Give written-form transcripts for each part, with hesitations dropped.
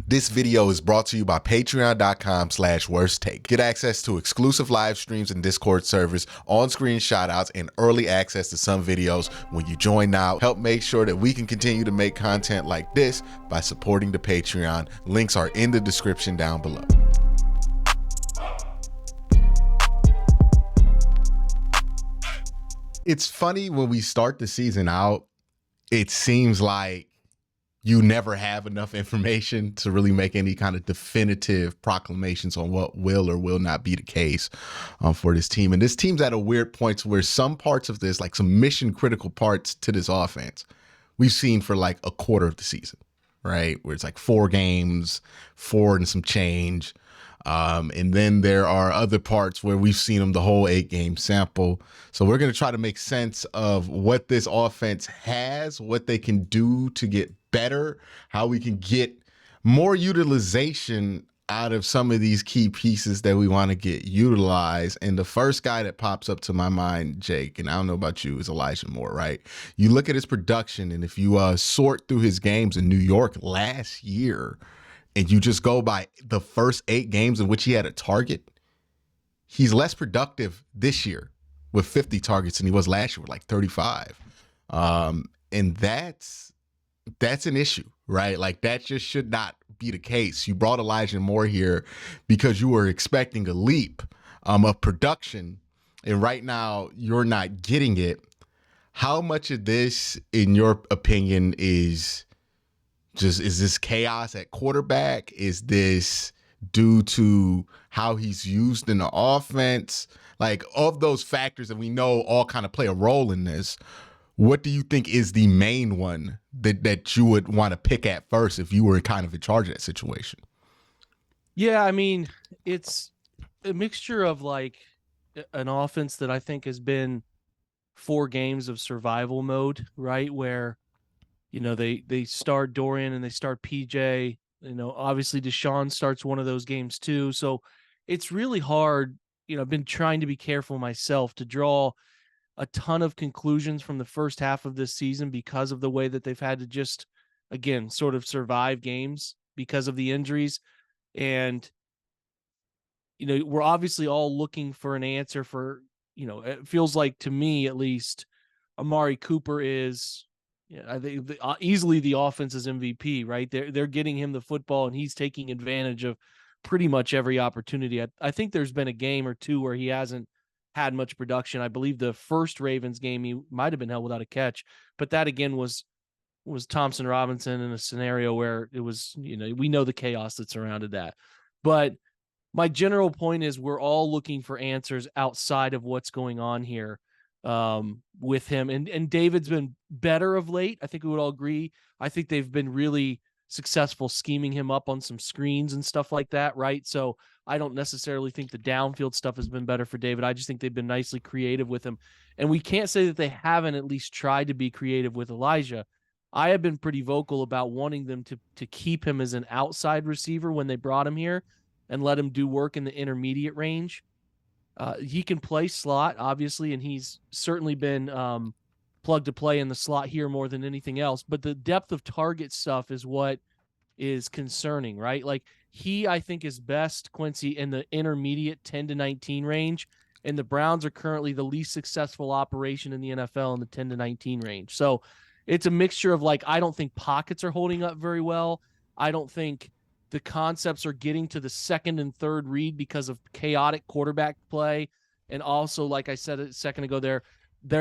This video is brought to you by patreon.com/worsttake. Get access to exclusive live streams and Discord servers, on-screen shoutouts, and early access to some videos when you join now. Help make sure that we can continue to make content like this by supporting the Patreon. Links are in the description down below. It's funny when we start the season out, it seems like you never have enough information to really make any kind of definitive proclamations on what will or will not be the case for this team. And this team's at a weird point where some parts of this, like some mission critical parts to this offense, we've seen for like a quarter of the season, right? Where it's like 4 games, 4 and some change. And then there are other parts where we've seen them the whole 8-game sample. So we're going to try to make sense of what this offense has, what they can do to get better, how we can get more utilization out of some of these key pieces that we want to get utilized. And the first guy that pops up to my mind, Jake, and I don't know about you, is Elijah Moore, right? You look at his production, and if you sort through his games in New York last year, and you just go by the first 8 games in which he had a target, he's less productive this year with 50 targets than he was last year with like 35. And that's an issue, right? Like that just should not be the case. You brought Elijah Moore here because you were expecting a leap of production, and right now you're not getting it. How much of this, in your opinion, is this chaos at quarterback? Is this due to how he's used in the offense? Like, of those factors that we know all kind of play a role in this, what do you think is the main one that you would want to pick at first if you were kind of in charge of that situation? Yeah, I mean, it's a mixture of like an offense that I think has been 4 games of survival mode, right? Where they start Dorian and they start PJ. Obviously Deshaun starts one of those games too. So it's really hard. I've been trying to be careful myself to draw a ton of conclusions from the first half of this season because of the way that they've had to just, again, sort of survive games because of the injuries. And, we're obviously all looking for an answer for, it feels like, to me at least, Amari Cooper is, I think easily the offense's MVP, right? They're getting him the football and he's taking advantage of pretty much every opportunity. I think there's been a game or two where he hasn't had much production. I believe the first Ravens game he might have been held without a catch, but that again was Thompson Robinson in a scenario where it was, we know the chaos that surrounded that. But my general point is we're all looking for answers outside of what's going on here with him. And David's been better of late. I think we would all agree. I think they've been really successful scheming him up on some screens and stuff like that, right? So I don't necessarily think the downfield stuff has been better for David. I just think they've been nicely creative with him. And we can't say that they haven't at least tried to be creative with Elijah. I have been pretty vocal about wanting them to keep him as an outside receiver when they brought him here and let him do work in the intermediate range. He can play slot, obviously, and he's certainly been plug to play in the slot here more than anything else. But the depth of target stuff is what is concerning, right? Like I think is best, Quincy, in the intermediate 10 to 19 range. And the Browns are currently the least successful operation in the NFL in the 10 to 19 range. So it's a mixture of like, I don't think pockets are holding up very well. I don't think the concepts are getting to the second and third read because of chaotic quarterback play. And also, like I said a second ago, they're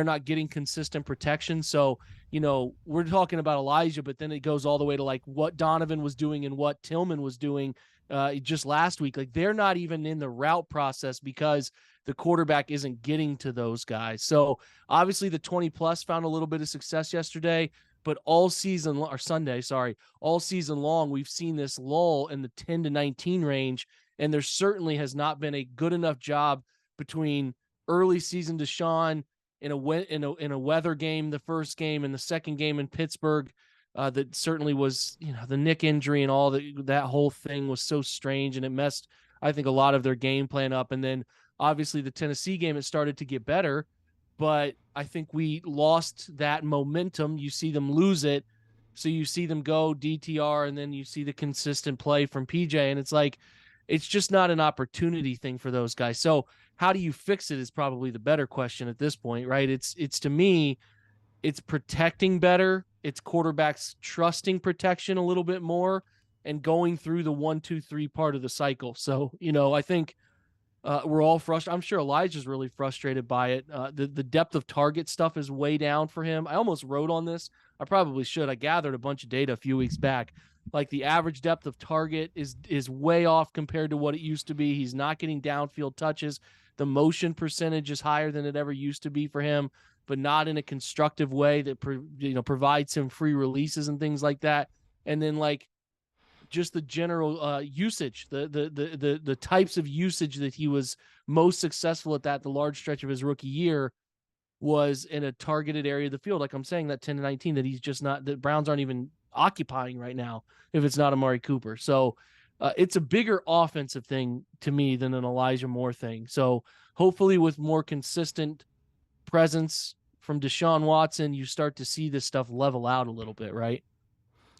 not getting consistent protection. So, we're talking about Elijah, but then it goes all the way to like what Donovan was doing and what Tillman was doing just last week. Like they're not even in the route process because the quarterback isn't getting to those guys. So obviously the 20 plus found a little bit of success yesterday, but all season long, we've seen this lull in the 10 to 19 range. And there certainly has not been a good enough job between early season Deshaun in a weather game, the first game, and the second game in Pittsburgh. That certainly was, the Nick injury and all that whole thing was so strange, and it messed, I think, a lot of their game plan up. And then obviously the Tennessee game, it started to get better, but I think we lost that momentum. You see them lose it So you see them go DTR, and then you see the consistent play from PJ, and it's like, it's just not an opportunity thing for those guys. So how do you fix it is probably the better question at this point, right? It's to me, it's protecting better. It's quarterbacks trusting protection a little bit more and going through the 1, 2, 3 part of the cycle. So, I think we're all frustrated. I'm sure Elijah's really frustrated by it. The depth of target stuff is way down for him. I almost wrote on this. I probably should. I gathered a bunch of data a few weeks back. Like the average depth of target is way off compared to what it used to be. He's not getting downfield touches. The motion percentage is higher than it ever used to be for him, but not in a constructive way that provides him free releases and things like that. And then like just the general usage, the types of usage that he was most successful at the large stretch of his rookie year was in a targeted area of the field. Like I'm saying, that 10 to 19 that he's just not, that Browns aren't even occupying right now if it's not Amari Cooper. So it's a bigger offensive thing to me than an Elijah Moore thing. So hopefully with more consistent presence from Deshaun Watson, you start to see this stuff level out a little bit, right?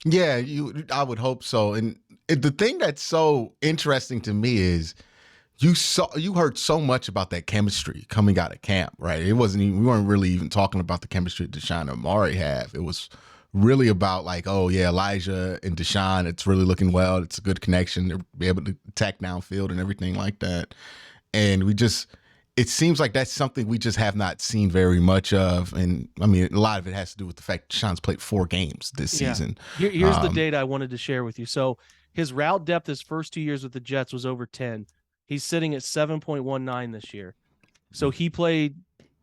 Yeah, I would hope so. And the thing that's so interesting to me is you heard so much about that chemistry coming out of camp, right? We weren't really even talking about the chemistry that Deshaun and Amari have. It was really about like, oh yeah, Elijah and Deshaun, it's really looking well. It's a good connection. They'll be able to attack downfield and everything like that. And it seems like that's something we just have not seen very much of. And I mean, a lot of it has to do with the fact Deshaun's played 4 games this season. Here's the data I wanted to share with you. So his route depth his first 2 years with the Jets was over 10. He's sitting at 7.19 this year. So he played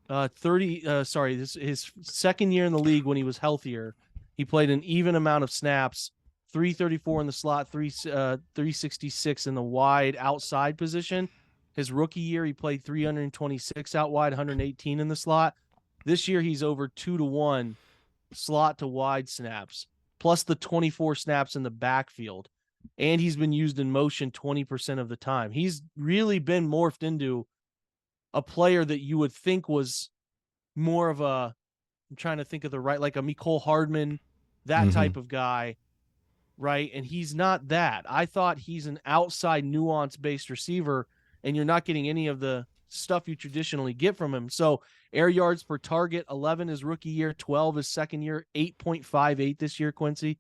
his second year in the league when he was healthier. He played an even amount of snaps, 334 in the slot, 366 in the wide outside position. His rookie year, he played 326 out wide, 118 in the slot. This year, he's over 2-to-1 slot to wide snaps, plus the 24 snaps in the backfield. And he's been used in motion 20% of the time. He's really been morphed into a player that you would think was more of I'm trying to think of like a Mecole Hardman, that type of guy, right? And he's not that. I thought he's an outside nuance-based receiver, and you're not getting any of the stuff you traditionally get from him. So air yards per target, 11 his rookie year, 12 his second year, 8.58 this year, Quincy.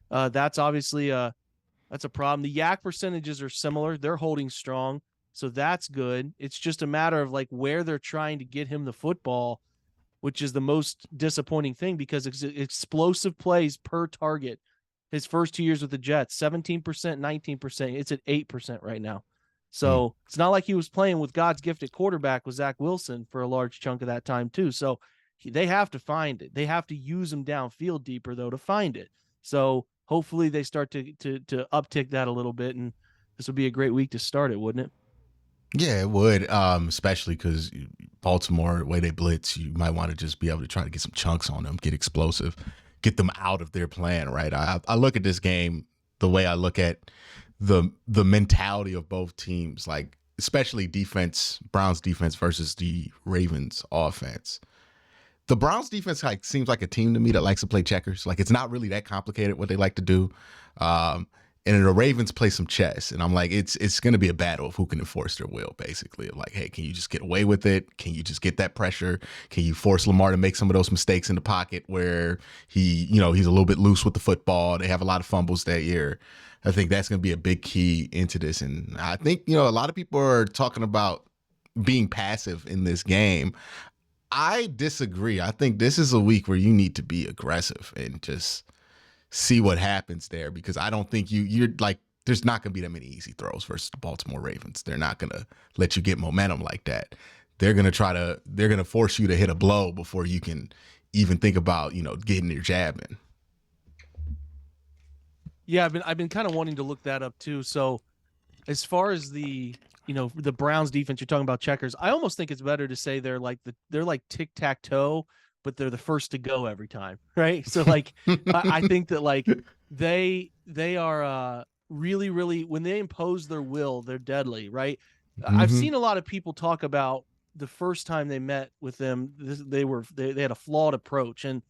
That's obviously that's a problem. The yak percentages are similar. They're holding strong. So that's good. It's just a matter of like where they're trying to get him the football, which is the most disappointing thing because it's explosive plays per target. His first 2 years with the Jets, 17%, 19%. It's at 8% right now. So it's not like he was playing with God's gift at quarterback with Zach Wilson for a large chunk of that time too. So they have to find it. They have to use him downfield deeper though to find it. So hopefully they start to uptick that a little bit, and this would be a great week to start it, wouldn't it? Yeah, it would, especially because Baltimore, the way they blitz, you might want to just be able to try to get some chunks on them, get explosive, get them out of their plan, right? I look at this game the way I look at the mentality of both teams, like especially defense, Browns defense versus the Ravens offense. The Browns defense like seems like a team to me that likes to play checkers. Like it's not really that complicated what they like to do. And the Ravens play some chess, and I'm like, it's going to be a battle of who can enforce their will, basically. Like, hey, can you just get away with it? Can you just get that pressure? Can you force Lamar to make some of those mistakes in the pocket where he's a little bit loose with the football? They have a lot of fumbles that year. I think that's going to be a big key into this. And I think, a lot of people are talking about being passive in this game. I disagree. I think this is a week where you need to be aggressive and just see what happens there, because I don't think you're like, there's not going to be that many easy throws versus the Baltimore Ravens. They're not going to let you get momentum like that. They're going to force you to hit a blow before you can even think about, getting your jab in. Yeah, I've been kind of wanting to look that up too. So as far as the Browns defense, you're talking about checkers. I almost think it's better to say they're like tic-tac-toe, but they're the first to go every time, right? So like I think that like they are really, really, when they impose their will, they're deadly, right? Mm-hmm. I've seen a lot of people talk about the first time they met with them, they had a flawed approach, and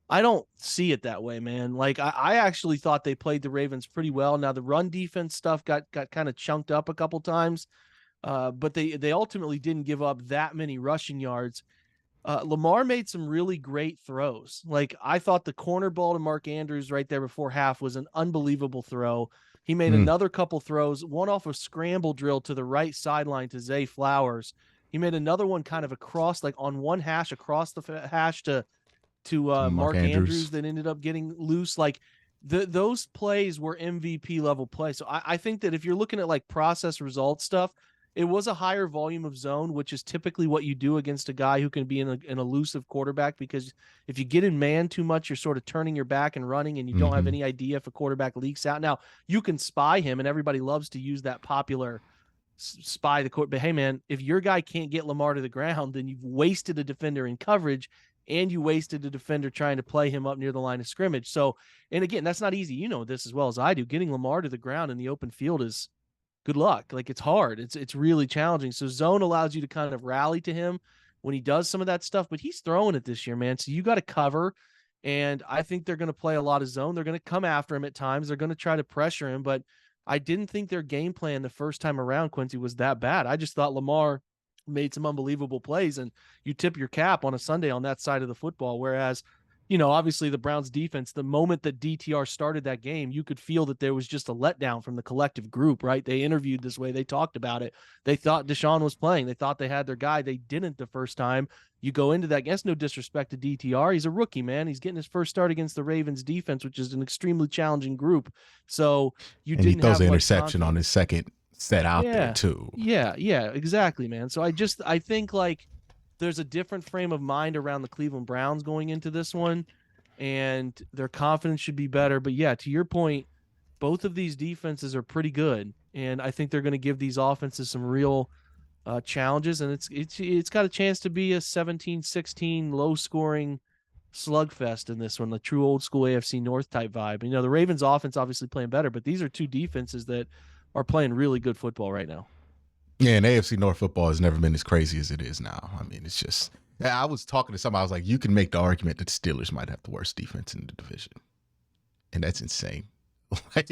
I don't see it that way, man. Like I actually thought they played the Ravens pretty well. Now the run defense stuff got kind of chunked up a couple times, but they ultimately didn't give up that many rushing yards. Lamar made some really great throws. Like I thought the corner ball to Mark Andrews right there before half was an unbelievable throw. He made Mm, another couple throws, one off a scramble drill to the right sideline to Zay Flowers. He made another one kind of across, like on one hash across the hash to Mark Mark Andrews. Andrews that ended up getting loose. Like those plays were MVP level play. So I think that if you're looking at like process result stuff, it was a higher volume of zone, which is typically what you do against a guy who can be an elusive quarterback. Because if you get in man too much, you're sort of turning your back and running, and you don't have Mm-hmm. any idea if a quarterback leaks out. Now you can spy him, and everybody loves to use that popular spy the court. But hey, man, if your guy can't get Lamar to the ground, then you've wasted a defender in coverage and you wasted a defender trying to play him up near the line of scrimmage. So, and again, that's not easy. You know this as well as I do. Getting Lamar to the ground in the open field is good luck. Like it's hard. It's really challenging. So zone allows you to kind of rally to him when he does some of that stuff, but he's throwing it this year, man. So you got to cover. And I think they're going to play a lot of zone. They're going to come after him at times. They're going to try to pressure him, but I didn't think their game plan the first time around, Quincy, was that bad. I just thought Lamar made some unbelievable plays, and you tip your cap on a Sunday on that side of the football. Whereas, you know, obviously the Browns defense, the moment that DTR started that game, you could feel that there was just a letdown from the collective group, right? They interviewed this way. They talked about it. They thought Deshaun was playing. They thought they had their guy. They didn't the first time. You go into that. That's no disrespect to DTR. He's a rookie, man. He's getting his first start against the Ravens defense, which is an extremely challenging group. So you And he didn't throws have an much interception on confidence. his second set out there Yeah. too. Yeah, exactly, man. So I think like there's a different frame of mind around the Cleveland Browns going into this one, and their confidence should be better. But yeah, to your point, both of these defenses are pretty good, and I think they're going to give these offenses some real challenges, and it's got a chance to be a 17-16 low scoring slugfest in this one, the true old school AFC North type vibe. You know, the Ravens offense obviously playing better, but these are two defenses that are playing really good football right now. Yeah, and AFC North football has never been as crazy as it is now. I mean, it's just. I was talking to somebody. I was like, you can make the argument that the Steelers might have the worst defense in the division, and that's insane. The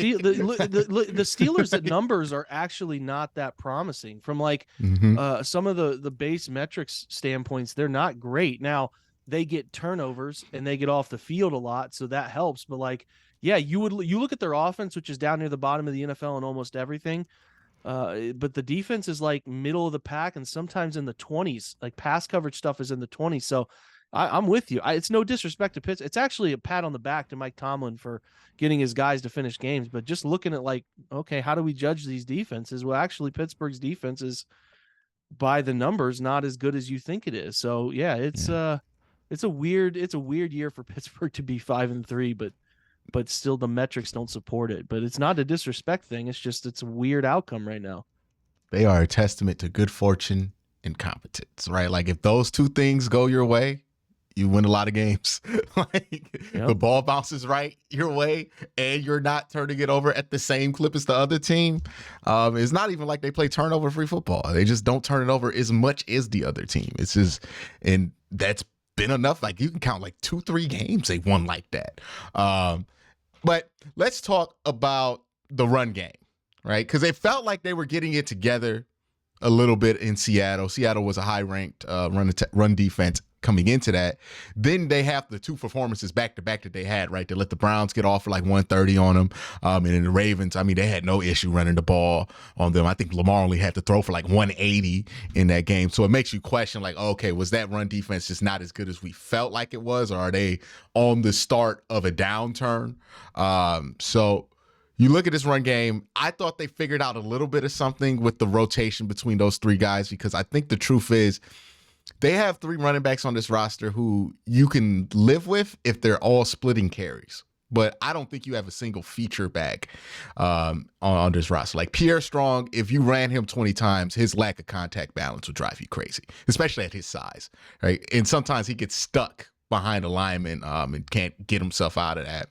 Steelers at numbers are actually not that promising from like Mm-hmm. some of the base metrics standpoints. They're not great. Now they get turnovers and they get off the field a lot, so that helps. But like, yeah, you look at their offense, which is down near the bottom of the NFL in almost everything. But the defense is like middle of the pack and sometimes in the 20s. Like pass coverage stuff is in the 20s. So I'm with you. It's no disrespect to Pitts. It's actually a pat on the back to Mike Tomlin for getting his guys to finish games. But just looking at like, okay, how do we judge these defenses? Well, actually, Pittsburgh's defense is by the numbers not as good as you think it is. So yeah, it's a weird year for Pittsburgh to be 5-3, but still the metrics don't support it. But it's not a disrespect thing. It's just it's a weird outcome right now. They are a testament to good fortune and competence, right? Like if those two things go your way, you win a lot of games. Like the ball bounces right your way and you're not turning it over at the same clip as the other team. It's not even like they play turnover free football. They just don't turn it over as much as the other team. It's just, and that's been enough. Like you can count like 2-3 games they won like that. But let's talk about the run game, right? Because they felt like they were getting it together a little bit in Seattle. Seattle was a high-ranked run defense coming into that. Then they have the two performances back-to-back that they had, right? They let the Browns get off for like 130 on them. And then the Ravens, I mean, they had no issue running the ball on them. I think Lamar only had to throw for like 180 in that game. So it makes you question like, okay, was that run defense just not as good as we felt like it was? Or are they on the start of a downturn? So you look at this run game, I thought they figured out a little bit of something with the rotation between those three guys, because I think the truth is they have three running backs on this roster who you can live with if they're all splitting carries. But I don't think you have a single feature back on this roster. Like Pierre Strong, if you ran him 20 times, his lack of contact balance would drive you crazy, especially at his size, right? And sometimes he gets stuck behind a lineman and can't get himself out of that.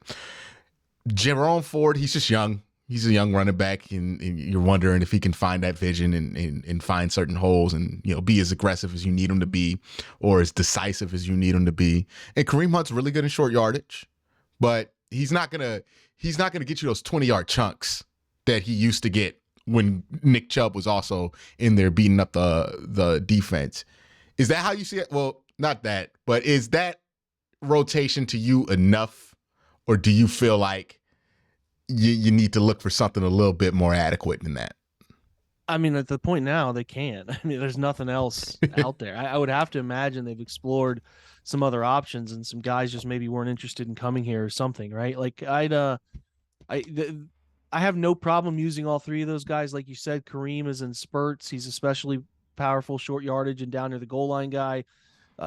Jerome Ford, he's just young. He's a young running back, and you're wondering if he can find that vision and find certain holes and be as aggressive as you need him to be, or as decisive as you need him to be. And Kareem Hunt's really good in short yardage, but he's not gonna get you those 20-yard chunks that he used to get when Nick Chubb was also in there beating up the defense. Is that how you see it? Well, not that, but is that rotation to you enough, or do you feel like you need to look for something a little bit more adequate than that? I mean, at the point now, they can't. I mean, there's nothing else out there. I would have to imagine they've explored some other options, and some guys just maybe weren't interested in coming here or something, right? Like I the, I have no problem using all three of those guys. Like you said, Kareem is in spurts. He's especially powerful short yardage and down near the goal line guy.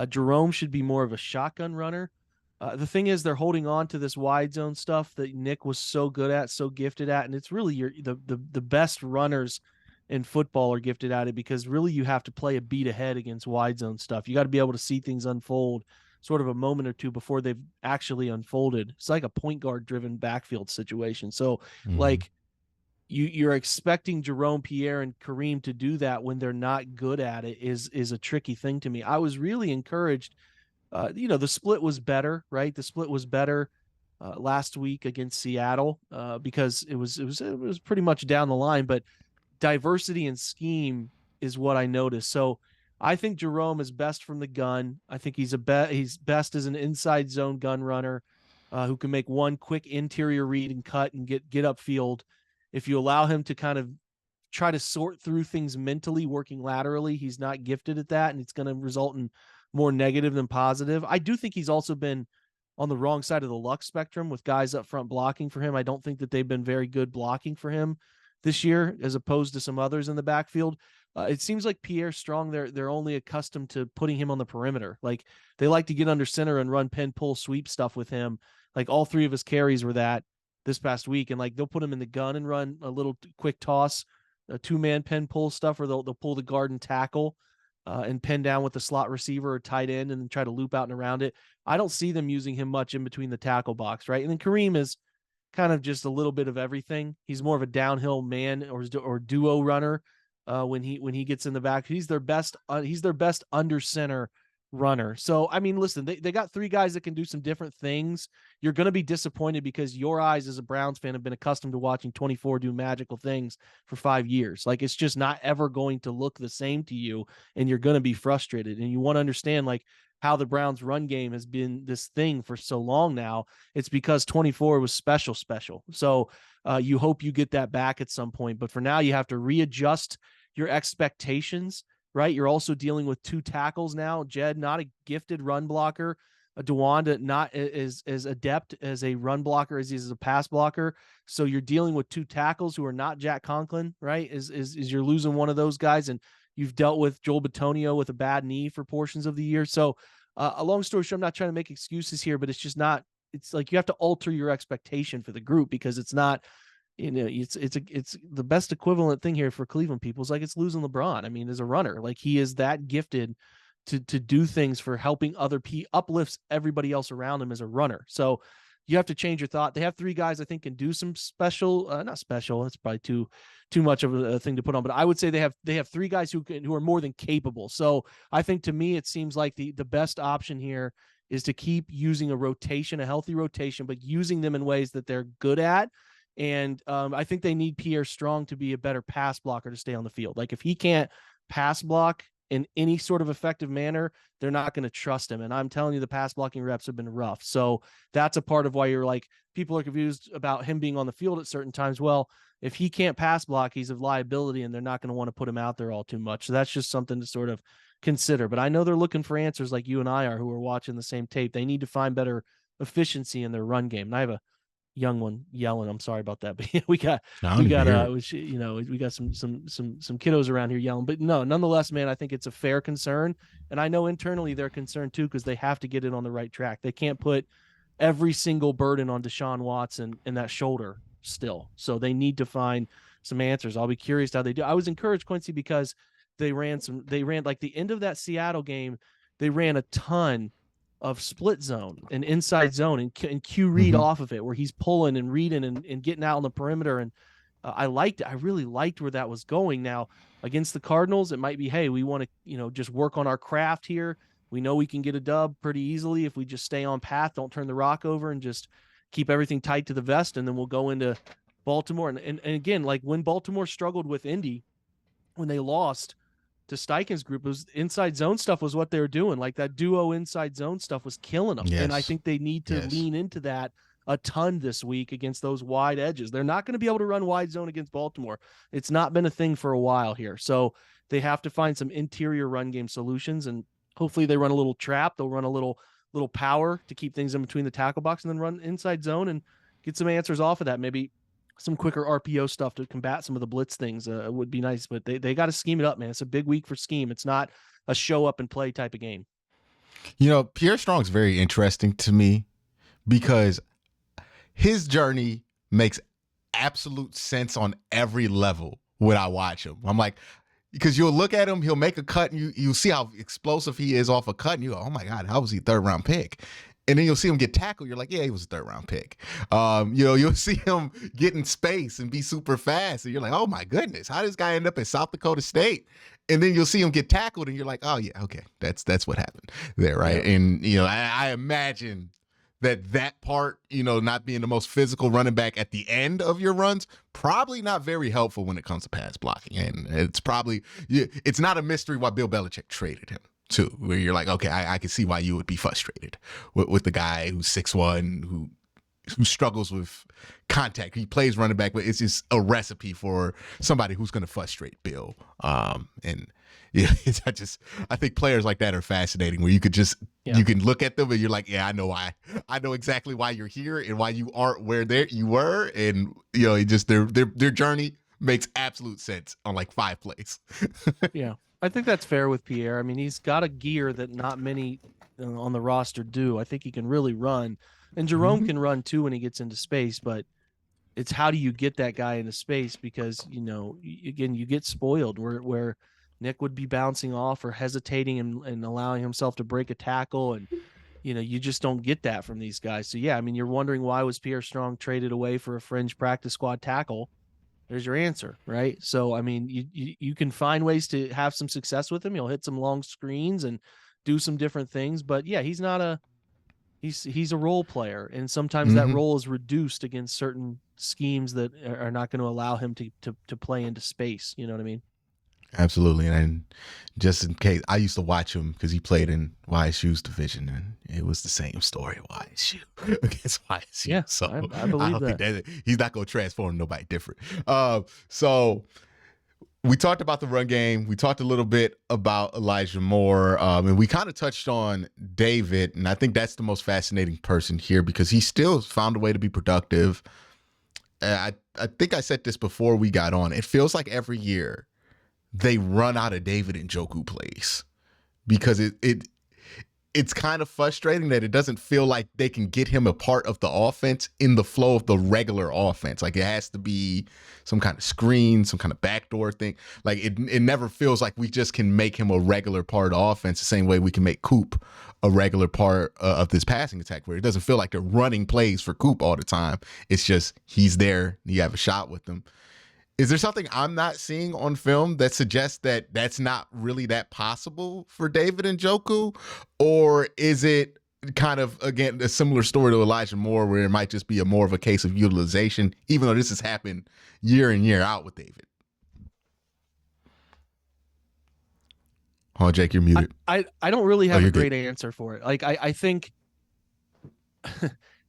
Jerome should be more of a shotgun runner. The thing is, they're holding on to this wide zone stuff that Nick was so good at, so gifted at, and it's really the best runners in football are gifted at it, because really you have to play a beat ahead against wide zone stuff. You got to be able to see things unfold sort of a moment or two before they've actually unfolded. It's like a point guard driven backfield situation. So Mm-hmm. like you're expecting Jerome, Pierre, and Kareem to do that when they're not good at it is a tricky thing to me. I was really encouraged. The split was better, right? The split was better last week against Seattle because it was pretty much down the line, but diversity in scheme is what I noticed. So I think Jerome is best from the gun. I think he's best as an inside zone gun runner who can make one quick interior read and cut and get upfield. If you allow him to kind of try to sort through things mentally, working laterally, he's not gifted at that, and it's going to result in more negative than positive. I do think he's also been on the wrong side of the luck spectrum with guys up front blocking for him. I don't think that they've been very good blocking for him this year, as opposed to some others in the backfield. It seems like Pierre Strong, they're only accustomed to putting him on the perimeter. Like they like to get under center and run pin pull sweep stuff with him. Like all three of his carries were that this past week, and like they'll put him in the gun and run a little quick toss, a 2-man pin pull stuff, or they'll pull the guard and tackle and pin down with the slot receiver or tight end and then try to loop out and around it. I don't see them using him much in between the tackle box, right? And then Kareem is kind of just a little bit of everything. He's more of a downhill man or duo runner when he gets in the back. He's their best under center runner. So I mean, listen, they got three guys that can do some different things. You're going to be disappointed because your eyes as a Browns fan have been accustomed to watching 24 do magical things for 5 years. Like it's just not ever going to look the same to you, and you're going to be frustrated. And you want to understand like how the Browns run game has been this thing for so long now. It's because 24 was special. So you hope you get that back at some point. But for now, you have to readjust your expectations, right? You're also dealing with two tackles now. Jed, not a gifted run blocker. DeWanda, not as adept as a run blocker as he is a pass blocker. So you're dealing with two tackles who are not Jack Conklin, right? Is you're losing one of those guys, and you've dealt with Joel Bitonio with a bad knee for portions of the year. So a long story short, I'm not trying to make excuses here, but it's just not. It's like you have to alter your expectation for the group, because it's not. It's the best equivalent thing here for Cleveland people is like it's losing LeBron. I mean, as a runner, like he is that gifted to do things for helping other people, uplifts everybody else around him as a runner. So you have to change your thought. They have three guys I think can do some special, not special. That's probably too much of a thing to put on, but I would say they have three guys who are more than capable. So I think to me it seems like the best option here is to keep using a healthy rotation, but using them in ways that they're good at. And I think they need Pierre Strong to be a better pass blocker to stay on the field. Like if he can't pass block in any sort of effective manner, they're not going to trust him. And I'm telling you, the pass blocking reps have been rough. So that's a part of why you're like, people are confused about him being on the field at certain times. Well, if he can't pass block, he's a liability, and they're not going to want to put him out there all too much. So that's just something to sort of consider. But I know they're looking for answers like you and I are, who are watching the same tape. They need to find better efficiency in their run game. And I have a young one yelling. I'm sorry about that, but we got I don't even hear it. we got some kiddos around here yelling. But no, nonetheless, man, I think it's a fair concern, and I know internally they're concerned too, because they have to get it on the right track. They can't put every single burden on Deshaun Watson in that shoulder still. So they need to find some answers. I'll be curious how they do. I was encouraged, Quincy, because they ran like the end of that Seattle game. They ran a ton of split zone and inside zone and Q read Mm-hmm. off of it, where he's pulling and reading and getting out on the perimeter. And I really liked where that was going. Now against the Cardinals, it might be, hey, we want to, just work on our craft here. We know we can get a dub pretty easily if we just stay on path, don't turn the rock over, and just keep everything tight to the vest. And then we'll go into Baltimore. And again, like when Baltimore struggled with Indy, when they lost to Steichen's group, it was inside zone stuff was what they were doing. Like that duo inside zone stuff was killing them. And I Yes. think they need to Yes. lean into that a ton this week against those wide edges. They're not going to be able to run wide zone against Baltimore. It's not been a thing for a while here. So they have to find some interior run game solutions, and hopefully they run a little trap. They'll run a little power to keep things in between the tackle box, and then run inside zone and get some answers off of that. Maybe some quicker RPO stuff to combat some of the blitz things would be nice, but they got to scheme it up, man. It's a big week for scheme. It's not a show up and play type of game. Pierre Strong's very interesting to me because his journey makes absolute sense on every level when I watch him. I'm like, because you'll look at him, he'll make a cut, and you'll see how explosive he is off a cut, and you go, oh my God, how was he third round pick? And then you'll see him get tackled. You're like, yeah, he was a third round pick. You'll see him get in space and be super fast. And you're like, oh my goodness, how did this guy end up at South Dakota State? And then you'll see him get tackled and you're like, oh yeah, okay, that's what happened there, right? Yeah. And I imagine that part, not being the most physical running back at the end of your runs, probably not very helpful when it comes to pass blocking. And it's not a mystery why Bill Belichick traded him too, where you're like, okay, I can see why you would be frustrated with the guy who's 6'1", who struggles with contact. He plays running back, but it's just a recipe for somebody who's going to frustrate Bill. And yeah, I think players like that are fascinating, where you could just you can look at them and you're like, yeah, I know why. I know exactly why you're here and why you aren't where you were, and it just their journey makes absolute sense on like 5 plays. Yeah. I think that's fair with Pierre. I mean, he's got a gear that not many on the roster do. I think he can really run. And Jerome can run too when he gets into space, but it's how do you get that guy into space? Because, again, you get spoiled where Nick would be bouncing off or hesitating and allowing himself to break a tackle. And, you just don't get that from these guys. So, yeah, I mean, you're wondering why was Pierre Strong traded away for a fringe practice squad tackle? There's your answer, right? So, I mean, you can find ways to have some success with him. He'll hit some long screens and do some different things. But, yeah, he's a role player, and sometimes that role is reduced against certain schemes that are not going to allow him to play into space. You know what I mean? Absolutely. And just in case, I used to watch him because he played in YSU's division, and it was the same story at YSU against YSU. Yeah, so I believe don't that. think he's not going to transform nobody different. So we talked about the run game. We talked a little bit about Elijah Moore, and we kind of touched on David. And I think that's the most fascinating person here because he still found a way to be productive. I think I said this before we got on. It feels like every year they run out of David Njoku plays because it's kind of frustrating that it doesn't feel like they can get him a part of the offense in the flow of the regular offense. Like it has to be some kind of screen, some kind of backdoor thing. Like it never feels like we just can make him a regular part of offense the same way we can make Coop a regular part of this passing attack, where it doesn't feel like they're running plays for Coop all the time. It's just he's there, you have a shot with him. Is there something I'm not seeing on film that suggests that that's not really that possible for David Njoku? Or is it kind of, again, a similar story to Elijah Moore, where it might just be more of a case of utilization, even though this has happened year in, year out with David? Oh, Jake, you're muted. I don't really have a great answer for it. Like I think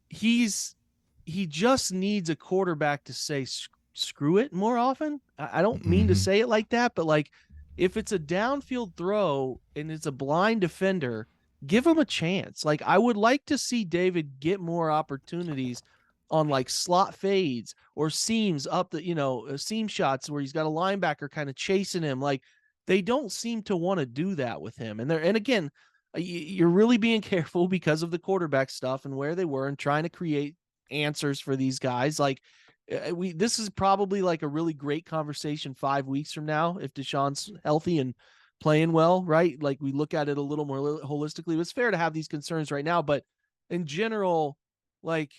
he just needs a quarterback to say screw it more often. I don't mean to say it like that, but like if it's a downfield throw and it's a blind defender, give him a chance. Like I would like to see David get more opportunities on like slot fades or seams up the, seam shots where he's got a linebacker kind of chasing him. Like they don't seem to want to do that with him. And again, you're really being careful because of the quarterback stuff and where they were and trying to create answers for these guys. Like this is probably like a really great conversation 5 weeks from now if Deshaun's healthy and playing well, right? Like we look at it a little more holistically. It's fair to have these concerns right now, but in general, like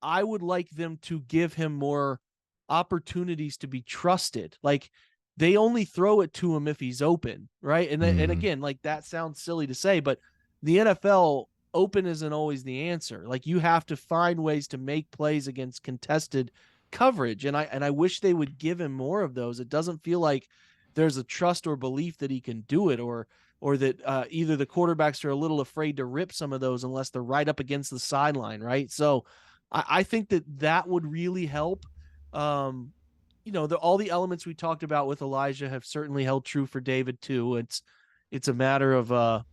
I would like them to give him more opportunities to be trusted. Like they only throw it to him if he's open, right? And Mm. again, like that sounds silly to say, but the NFL open isn't always the answer. Like you have to find ways to make plays against contested coverage, and I wish they would give him more of those. It doesn't feel like there's a trust or belief that he can do it, or that either the quarterbacks are a little afraid to rip some of those unless they're right up against the sideline, right? So I think that would really help. Um, all the elements we talked about with Elijah have certainly held true for David too. It's a matter of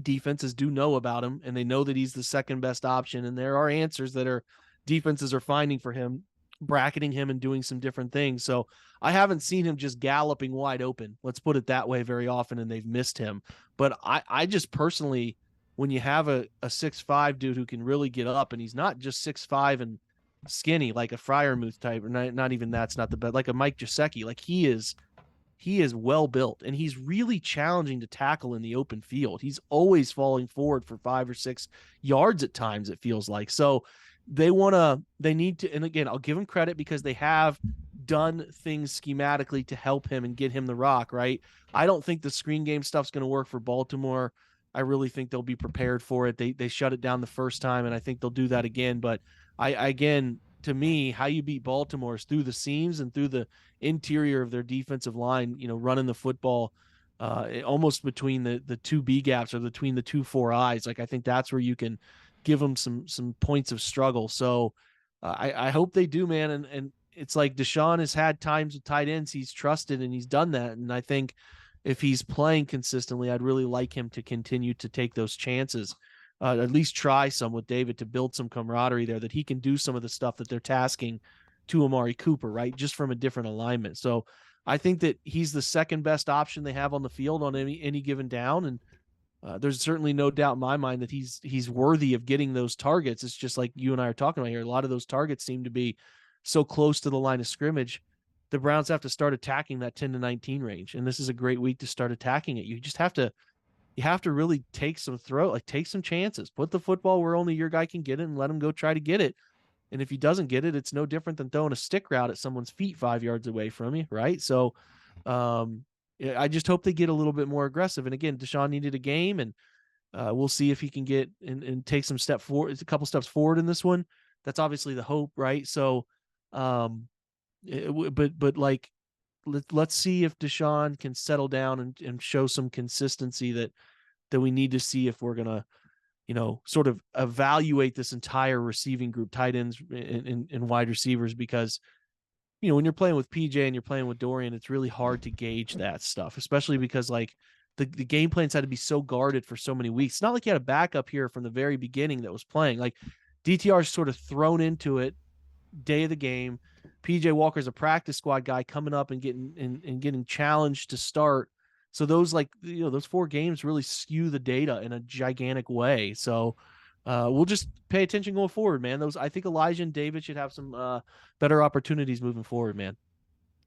defenses do know about him and they know that he's the second best option. And there are answers that are defenses are finding for him, bracketing him and doing some different things. So I haven't seen him just galloping wide open. Let's put it that way very often. And they've missed him. But I just personally, when you have a 6'5" dude who can really get up, and he's not just 6'5" and skinny like a Fryermuth type, or not even that's not the best, like a Mike Gesicki, like he is well built and he's really challenging to tackle in the open field. He's always falling forward for 5 or 6 yards at times, it feels like. So they need to, and again, I'll give him credit because they have done things schematically to help him and get him the rock, right? I don't think the screen game stuff's going to work for Baltimore. I really think they'll be prepared for it. They shut it down the first time, and I think they'll do that again. But again, to me, how you beat Baltimore is through the seams and through the interior of their defensive line, running the football almost between the two B gaps or between the 2 4 eyes. Like I think that's where you can give them some points of struggle. So I hope they do, man. And it's like Deshaun has had times with tight ends he's trusted and he's done that. And I think if he's playing consistently, I'd really like him to continue to take those chances. At least try some with David to build some camaraderie there, that he can do some of the stuff that they're tasking to Amari Cooper, right? Just from a different alignment. So I think that he's the second best option they have on the field on any given down. And there's certainly no doubt in my mind that he's worthy of getting those targets. It's just like you and I are talking about here. A lot of those targets seem to be so close to the line of scrimmage. The Browns have to start attacking that 10 to 19 range. And this is a great week to start attacking it. You have to really take some take some chances, put the football where only your guy can get it and let him go try to get it. And if he doesn't get it, it's no different than throwing a stick route at someone's feet 5 yards away from you, right? So I just hope they get a little bit more aggressive. And again, Deshaun needed a game, and we'll see if he can get and take some step forward, a couple steps forward in this one. That's obviously the hope, right? So, but like, let's see if Deshaun can settle down and show some consistency that we need to see if we're gonna sort of evaluate this entire receiving group, tight ends and wide receivers, because, when you're playing with PJ and you're playing with Dorian, it's really hard to gauge that stuff, especially because like the game plans had to be so guarded for so many weeks. It's not like you had a backup here from the very beginning that was playing. Like DTR's sort of thrown into it day of the game. PJ Walker's a practice squad guy coming up and getting challenged to start. So those those 4 games really skew the data in a gigantic way. So we'll just pay attention going forward, man. I think Elijah and David should have some better opportunities moving forward, man.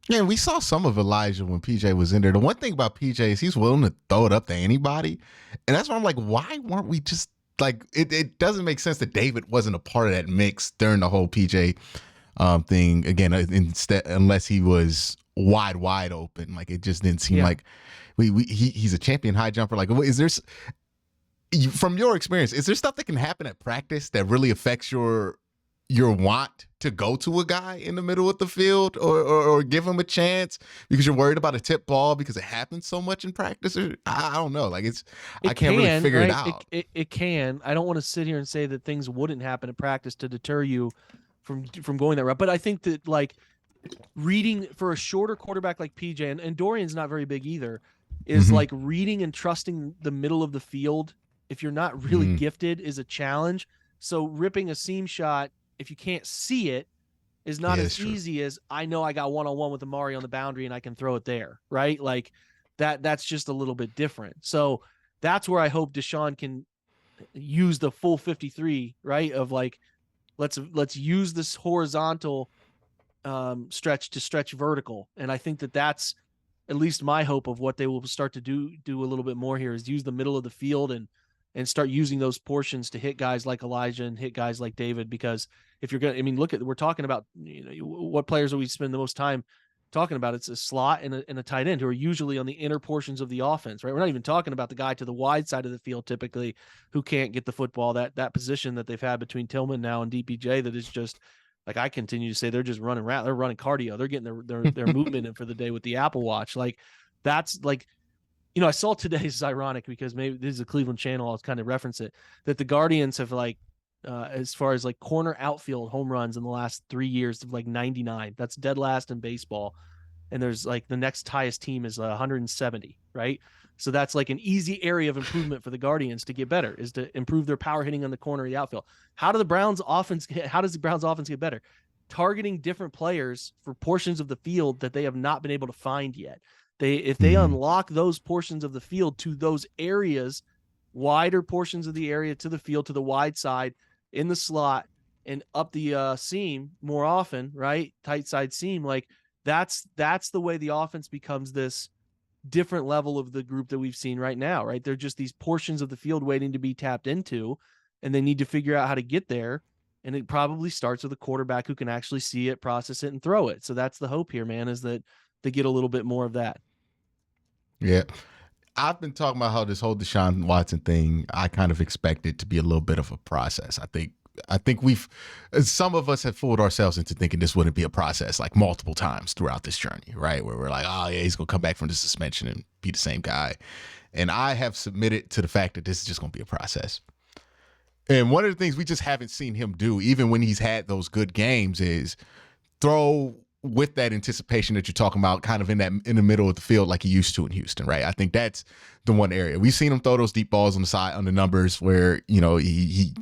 Yeah, we saw some of Elijah when PJ was in there. The one thing about PJ is he's willing to throw it up to anybody. And that's why I'm like, why weren't we just like, it doesn't make sense that David wasn't a part of that mix during the whole PJ thing again, instead, unless he was wide open. Like it just didn't seem like he's a champion high jumper. Like, is there, from your experience, is there stuff that can happen at practice that really affects your want to go to a guy in the middle of the field or give him a chance because you're worried about a tip ball because it happens so much in practice? Or I don't know. Like I can't really figure it out. It can. I don't want to sit here and say that things wouldn't happen at practice to deter you from going that route. But I think that like reading for a shorter quarterback like PJ, and Dorian's not very big either, is like reading and trusting the middle of the field, if you're not really gifted, is a challenge. So ripping a seam shot, if you can't see it, is not as easy as I know I got one-on-one with Amari on the boundary and I can throw it there, right? Like that's just a little bit different. So that's where I hope Deshaun can use the full 53, right? Of like, let's use this horizontal stretch to stretch vertical. And I think that's at least my hope of what they will start to do a little bit more here is use the middle of the field and start using those portions to hit guys like Elijah and hit guys like David. Because if you're going to, I mean, look at, we're talking about, what players do we spend the most time talking about? It's a slot and a tight end who are usually on the inner portions of the offense, right? We're not even talking about the guy to the wide side of the field typically who can't get the football, that position that they've had between Tillman now and DPJ that is just, like, I continue to say, they're just running around. They're running cardio. They're getting their movement in for the day with the Apple Watch. Like, that's like, I saw today, is ironic because maybe this is a Cleveland channel, I'll kind of reference it, that the Guardians have like, as far as like corner outfield home runs in the last 3 years of like 99. That's dead last in baseball. And there's like the next highest team is 170, right? So that's like an easy area of improvement for the Guardians to get better, is to improve their power hitting on the corner of the outfield. How does the Browns offense get better? Targeting different players for portions of the field that they have not been able to find yet. If they unlock those portions of the field to those areas, wider portions of the area to the field, to the wide side, in the slot, and up the seam more often, right? Tight side seam, like that's the way the offense becomes this different level of the group that we've seen right now, right? They're just these portions of the field waiting to be tapped into, and they need to figure out how to get there. And it probably starts with a quarterback who can actually see it, process it, and throw it. So that's the hope here, man, is that they get a little bit more of that. Yeah. I've been talking about how this whole Deshaun Watson thing, I kind of expect it to be a little bit of a process. I think some of us have fooled ourselves into thinking this wouldn't be a process like multiple times throughout this journey, right? Where we're like, oh yeah, he's going to come back from the suspension and be the same guy. And I have submitted to the fact that this is just going to be a process. And one of the things we just haven't seen him do, even when he's had those good games, is throw with that anticipation that you're talking about, kind of in the middle of the field like he used to in Houston, right? I think that's the one area. We've seen him throw those deep balls on the side, on the numbers, where, he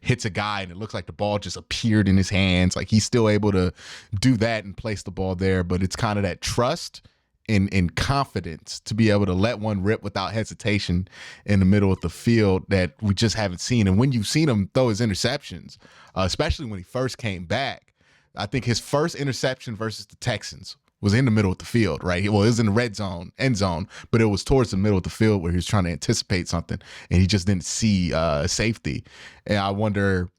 hits a guy and it looks like the ball just appeared in his hands. Like, he's still able to do that and place the ball there, but it's kind of that trust and confidence to be able to let one rip without hesitation in the middle of the field that we just haven't seen. And when you've seen him throw his interceptions, especially when he first came back, I think his first interception versus the Texans was in the middle of the field, right? Well, it was in the end zone, but it was towards the middle of the field where he was trying to anticipate something and he just didn't see safety. And I wonder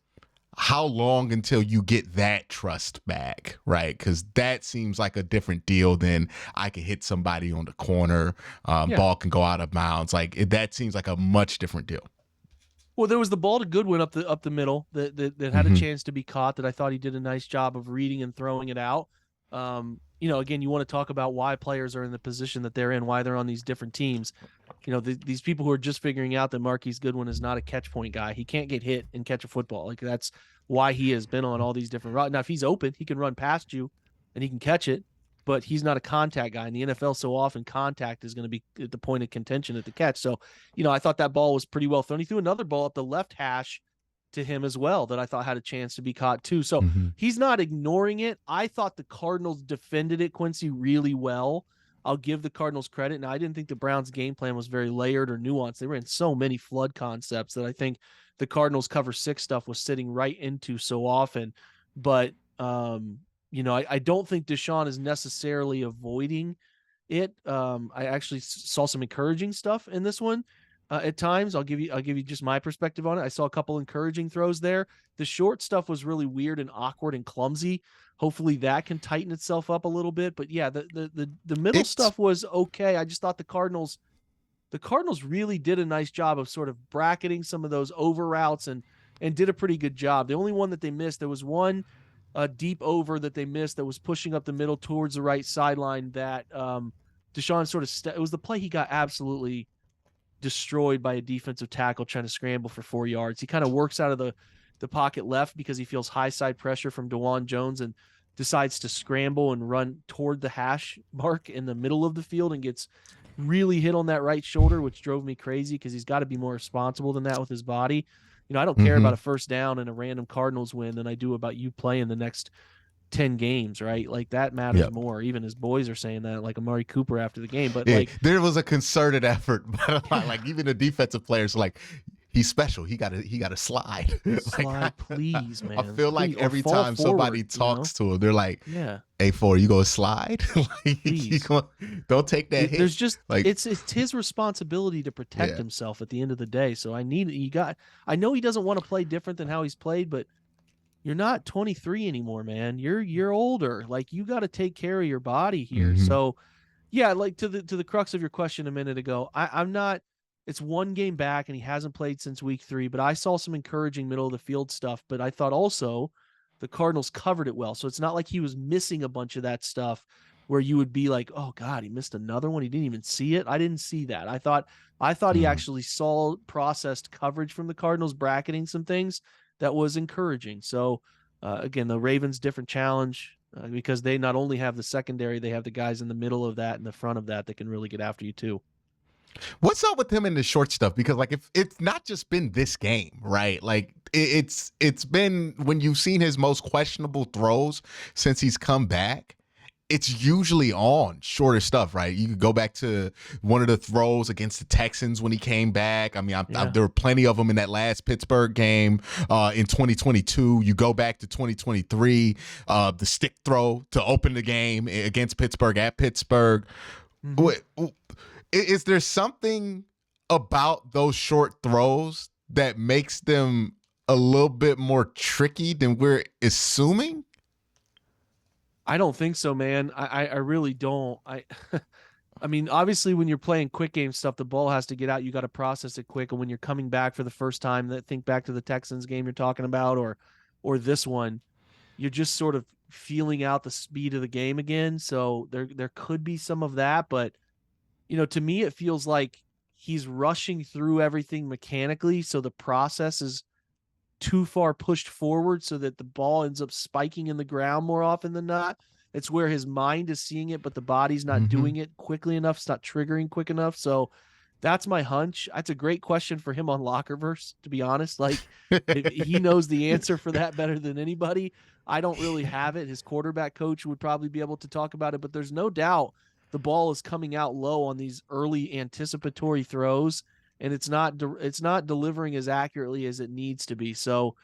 how long until you get that trust back, right? Because that seems like a different deal than I can hit somebody on the corner, ball can go out of bounds. Like, that seems like a much different deal. Well, there was the ball to Goodwin up the middle that had a chance to be caught, that I thought he did a nice job of reading and throwing it out. Again, you want to talk about why players are in the position that they're in, why they're on these different teams. These people who are just figuring out that Marquise Goodwin is not a catch point guy. He can't get hit and catch a football. Like, that's why he has been on all these different routes. Now, if he's open, he can run past you and he can catch it, but he's not a contact guy. In the NFL, so often contact is going to be at the point of contention at the catch. So, I thought that ball was pretty well thrown. He threw another ball at the left hash to him as well that I thought had a chance to be caught too. So he's not ignoring it. I thought the Cardinals defended it, Quincy, really well. I'll give the Cardinals credit. Now, I didn't think the Browns' game plan was very layered or nuanced. They ran so many flood concepts that I think the Cardinals cover 6 stuff was sitting right into so often. But, I don't think Deshaun is necessarily avoiding it. I actually saw some encouraging stuff in this one. At times, I'll give you just my perspective on it. I saw a couple encouraging throws there. The short stuff was really weird and awkward and clumsy. Hopefully that can tighten itself up a little bit. But yeah, the middle stuff was okay. I just thought the Cardinals really did a nice job of sort of bracketing some of those over routes and did a pretty good job. The only one that they missed, there was one deep over that they missed that was pushing up the middle towards the right sideline that Deshaun sort of it was the play he got absolutely destroyed by a defensive tackle trying to scramble for 4 yards. He kind of works out of the pocket left because he feels high side pressure from DeJuan Jones and decides to scramble and run toward the hash mark in the middle of the field and gets really hit on that right shoulder, which drove me crazy because he's got to be more responsible than that with his body. I don't care about a first down and a random Cardinals win than I do about you playing the next 10 games, right? Like, that matters more. Even his boys are saying that, like Amari Cooper after the game. But there was a concerted effort, but like even the defensive players, like, he's special. He got to slide. like Slide, please, I man. feel like Please, or every fall time somebody forward, talks to him, they're like, Yeah, "Hey, four, you gonna slide? like, please. don't take that hit." There's just Like, it's his responsibility to protect yeah. himself at the end of the day. So I know he doesn't want to play different than how he's played, but you're not 23 anymore, man. You're older. Like you got to take care of your body here. Hmm. So yeah, like to the crux of your question a minute ago, I'm not. It's one game back, and he hasn't played since week 3. But I saw some encouraging middle of the field stuff. But I thought also the Cardinals covered it well, so it's not like he was missing a bunch of that stuff where you would be like, oh God, he missed another one. He didn't even see it. I didn't see that. I thought he actually saw processed coverage from the Cardinals bracketing some things that was encouraging. So again, the Ravens different challenge because they not only have the secondary, they have the guys in the middle of that and the front of that can really get after you too. What's up with him in the short stuff? Because like if it's not just been this game, right? Like it's been when you've seen his most questionable throws since he's come back. It's usually on shorter stuff, right? You could go back to one of the throws against the Texans when he came back. I mean, there were plenty of them in that last Pittsburgh game in 2022. You go back to 2023, the stick throw to open the game against Pittsburgh at Pittsburgh. Mm-hmm. Is there something about those short throws that makes them a little bit more tricky than we're assuming? I don't think so, man. I really don't. I mean, obviously, when you're playing quick game stuff, the ball has to get out. You got to process it quick. And when you're coming back for the first time, think back to the Texans game you're talking about, or this one, you're just sort of feeling out the speed of the game again. So there could be some of that, but to me, it feels like he's rushing through everything mechanically. So the process is too far pushed forward so that the ball ends up spiking in the ground more often than not. It's where his mind is seeing it, but the body's not doing it quickly enough. It's not triggering quick enough. So that's my hunch. That's a great question for him on Lockerverse, to be honest. Like he knows the answer for that better than anybody. I don't really have it. His quarterback coach would probably be able to talk about it, but there's no doubt the ball is coming out low on these early anticipatory throws, and it's not delivering as accurately as it needs to be. So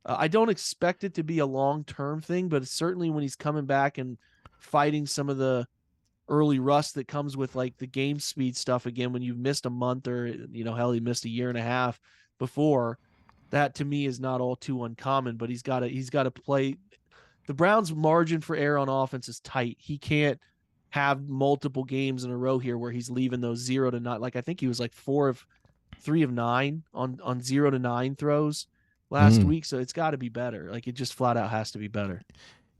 I don't expect it to be a long-term thing, but certainly when he's coming back and fighting some of the early rust that comes with like the game speed stuff again, when you've missed a month or hell, he missed a year and a half before, that to me is not all too uncommon. But he's got to play. The Browns' margin for error on offense is tight. He can't have multiple games in a row here where he's leaving those 0 to 9. Like I think he was like 4 of 3 of 9 on 0 to 9 throws last week. So it's got to be better. Like it just flat out has to be better.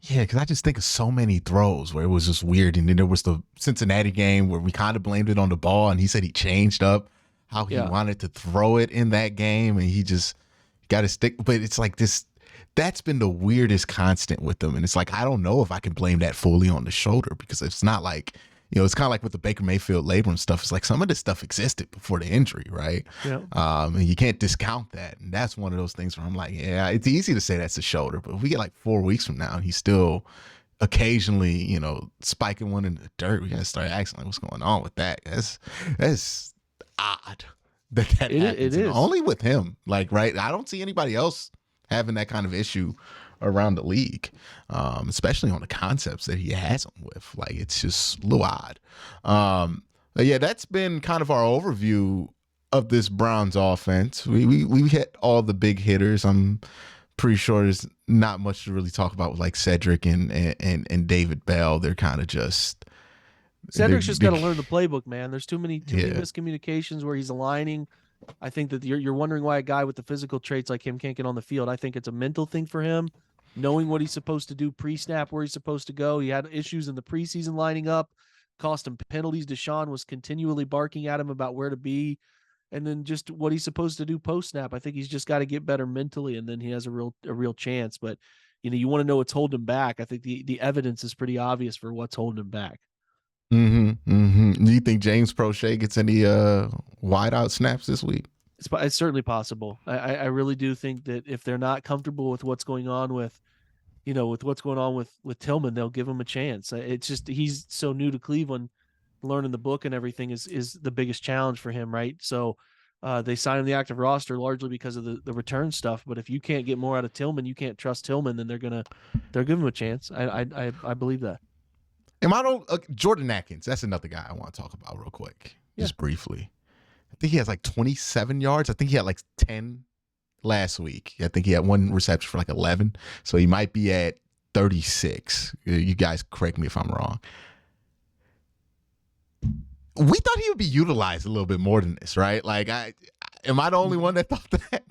Yeah, because I just think of so many throws where it was just weird. And then there was the Cincinnati game where we kind of blamed it on the ball, and he said he changed up how he wanted to throw it in that game, and he just got to stick. But it's like this. That's been the weirdest constant with them. And it's like, I don't know if I can blame that fully on the shoulder, because it's not like, it's kind of like with the Baker Mayfield labor and stuff. It's like some of this stuff existed before the injury, right? Yeah. And you can't discount that. And that's one of those things where I'm like, yeah, it's easy to say that's the shoulder, but if we get like 4 weeks from now and he's still occasionally, spiking one in the dirt, we got to start asking like, what's going on with that? That's odd that happens. It is. Only with him, like, right? I don't see anybody else having that kind of issue around the league, especially on the concepts that he has them with. Like, it's just a little odd. But yeah, that's been kind of our overview of this Browns offense. We hit all the big hitters. I'm pretty sure there's not much to really talk about with like Cedric and David Bell. They're kind of just Cedric's just got to learn the playbook, man. There's too many miscommunications where he's aligning. I think that you're wondering why a guy with the physical traits like him can't get on the field. I think it's a mental thing for him, knowing what he's supposed to do pre-snap, where he's supposed to go. He had issues in the preseason lining up, cost him penalties. Deshaun was continually barking at him about where to be, and then just what he's supposed to do post-snap. I think he's just got to get better mentally, and then he has a real chance. But you want to know what's holding him back. I think the evidence is pretty obvious for what's holding him back. Do you think James Prochet gets any wideout snaps this week? It's certainly possible. I really do think that if they're not comfortable with what's going on with Tillman, they'll give him a chance. It's just he's so new to Cleveland, learning the book and everything is the biggest challenge for him, right? So They signed him the active roster largely because of the return stuff. But if you can't get more out of Tillman, you can't trust Tillman, then they'll give him a chance. I believe that. Jordan Atkins, that's another guy I want to talk about real quick, just Yeah. briefly. I think he has like 27 yards. I think he had like 10 last week. I think he had one reception for like 11. So he might be at 36. You guys correct me if I'm wrong. We thought he would be utilized a little bit more than this, right? Like, am I the only one that thought that?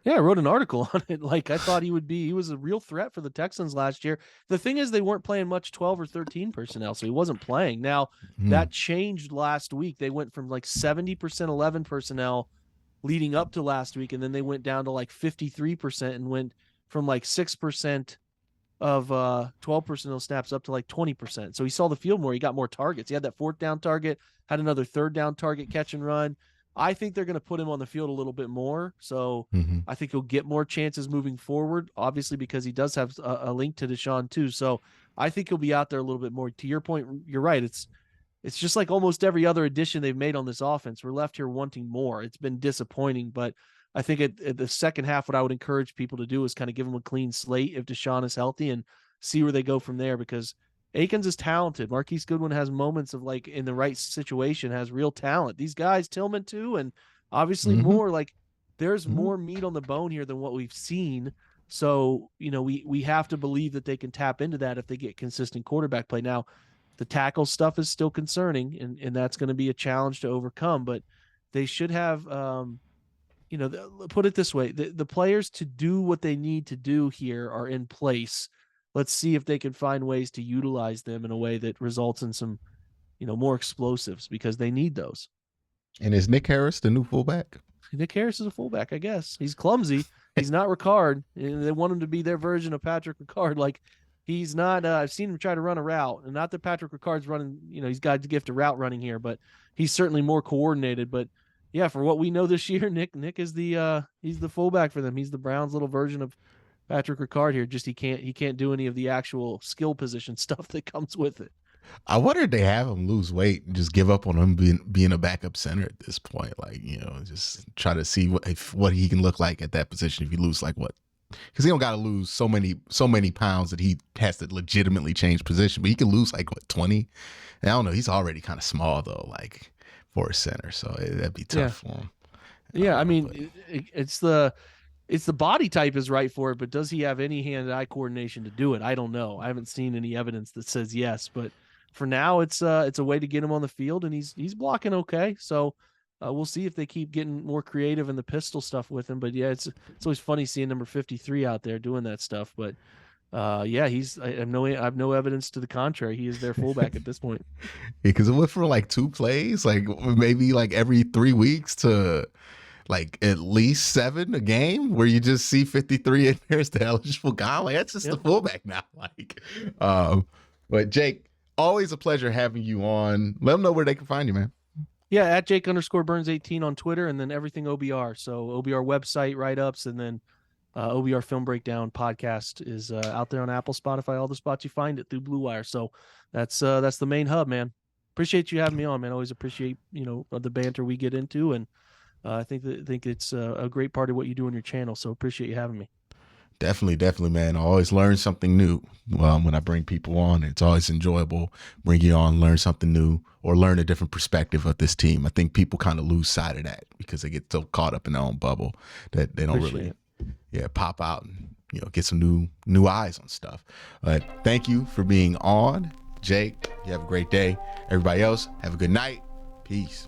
Yeah, I wrote an article on it. Like, I thought he was a real threat for the Texans last year. The thing is, they weren't playing much 12 or 13 personnel, so he wasn't playing. Now, that changed last week. They went from like 70% 11 personnel leading up to last week, and then they went down to like 53% and went from like 6% of 12 personnel snaps up to like 20%. So he saw the field more. He got more targets. He had that 4th down target, had another 3rd down target, catch and run. I think they're going to put him on the field a little bit more. So I think he'll get more chances moving forward, obviously, because he does have a link to Deshaun too. So I think he'll be out there a little bit more. To your point, you're right. It's just like almost every other addition they've made on this offense. We're left here wanting more. It's been disappointing, but I think at the second half, what I would encourage people to do is kind of give them a clean slate if Deshaun is healthy and see where they go from there, because Akins is talented. Marquise Goodwin has moments of like in the right situation, has real talent. These guys, Tillman too, and obviously more, like there's more meat on the bone here than what we've seen. So, we have to believe that they can tap into that if they get consistent quarterback play. Now, the tackle stuff is still concerning, and that's going to be a challenge to overcome, but they should have, put it this way, the players to do what they need to do here are in place. Let's see if they can find ways to utilize them in a way that results in some, more explosives, because they need those. And is Nick Harris the new fullback? Nick Harris is a fullback, I guess. He's clumsy. He's not Ricard. And they want him to be their version of Patrick Ricard. Like, he's not, I've seen him try to run a route, and not that Patrick Ricard's running, he's got the gift of route running here, but he's certainly more coordinated. But yeah, for what we know this year, Nick is he's the fullback for them. He's the Browns' little version of Patrick Ricard here. Just he can't do any of the actual skill position stuff that comes with it. I wonder if they have him lose weight and just give up on him being a backup center at this point. Like, just try to see what he can look like at that position if you lose like what. Because he don't got to lose so many pounds that he has to legitimately change position, but he can lose like what, 20. And I don't know. He's already kind of small though, like for a center, so that'd be tough for him. Yeah, I mean, it's the body type is right for it, but does he have any hand-eye coordination to do it? I don't know. I haven't seen any evidence that says yes, but for now, it's a way to get him on the field, and he's blocking okay. So we'll see if they keep getting more creative in the pistol stuff with him. But yeah, it's always funny seeing number 53 out there doing that stuff. But yeah, I have no evidence to the contrary. He is their fullback at this point. Yeah, because it went from like 2 plays, like maybe like every 3 weeks, to like at least 7 a game, where you just see 53 and there's the eligible guy. Like, that's just the fullback now. Like, but Jake, always a pleasure having you on. Let them know where they can find you, man. Yeah, at Jake_Burns18 on Twitter, and then everything OBR. So OBR website write-ups, and then OBR Film Breakdown podcast is out there on Apple, Spotify, all the spots you find it through Blue Wire. So that's the main hub, man. Appreciate you having me on, man. Always appreciate the banter we get into, and I think it's a great part of what you do on your channel. So appreciate you having me. Definitely, man. I always learn something new when I bring people on. It's always enjoyable bring you on, learn something new, or learn a different perspective of this team. I think people kind of lose sight of that because they get so caught up in their own bubble that they don't really pop out and get some new eyes on stuff. But thank you for being on, Jake. You have a great day. Everybody else, have a good night. Peace.